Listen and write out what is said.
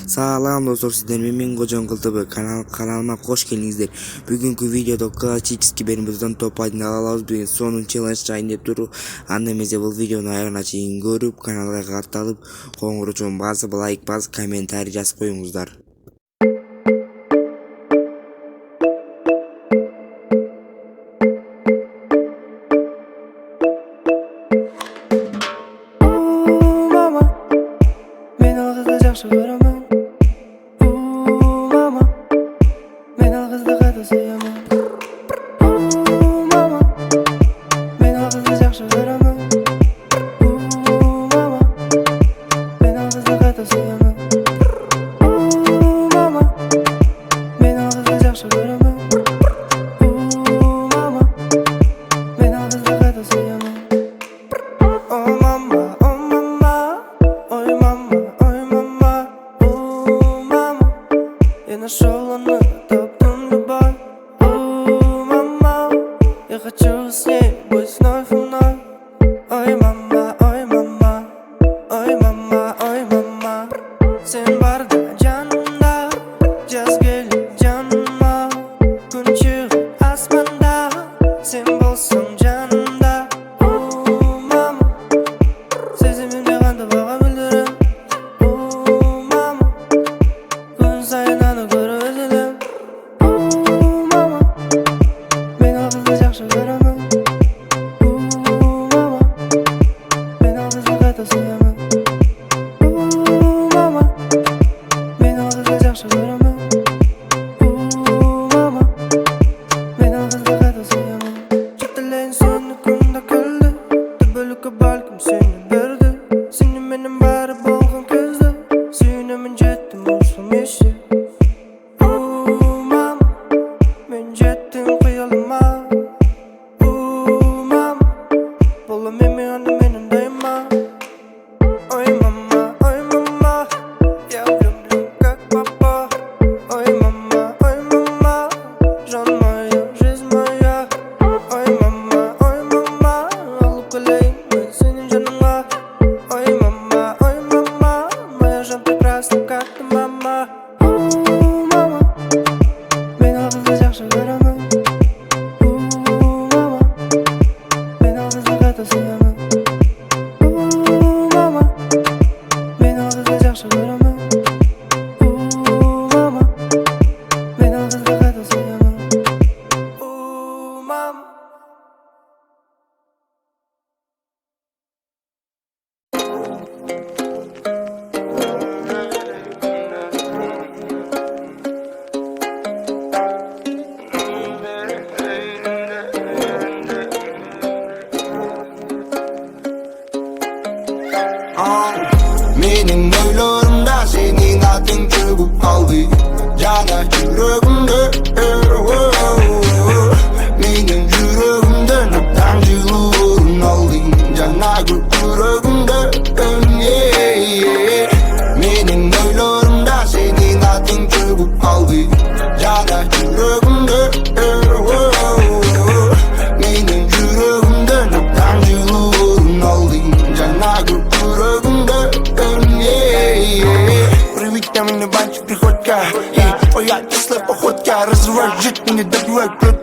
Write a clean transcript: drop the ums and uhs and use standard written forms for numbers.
Salam dostlar, sizlerle men КЛАССИЧЕСКИЙ.ТОП1 kanalıma hoş geldinizler. Bugünkü videoda klassический benim top 1 alabыз. Bugün sonun challenge жайында туруп, анда эмесе бул видеону аягына чейин көрүп, каналга катталып, коңгурочун басып, лайк басып, комментарий жазып коюңуздар. Benim oylarımda senin adın çıkıp kaldı. Yana yüreğimde benim yüreğimde noktan yılın aldın. Yana yüreğimde benim oylarımda senin adın çıkıp kaldı. Yana yüreğimde benim yüreğimde noktan yılın aldın. Yana yüreğimde Приведь меня банчик приходька. Твоя кислая походка разрывает жизнь, не добивает плод.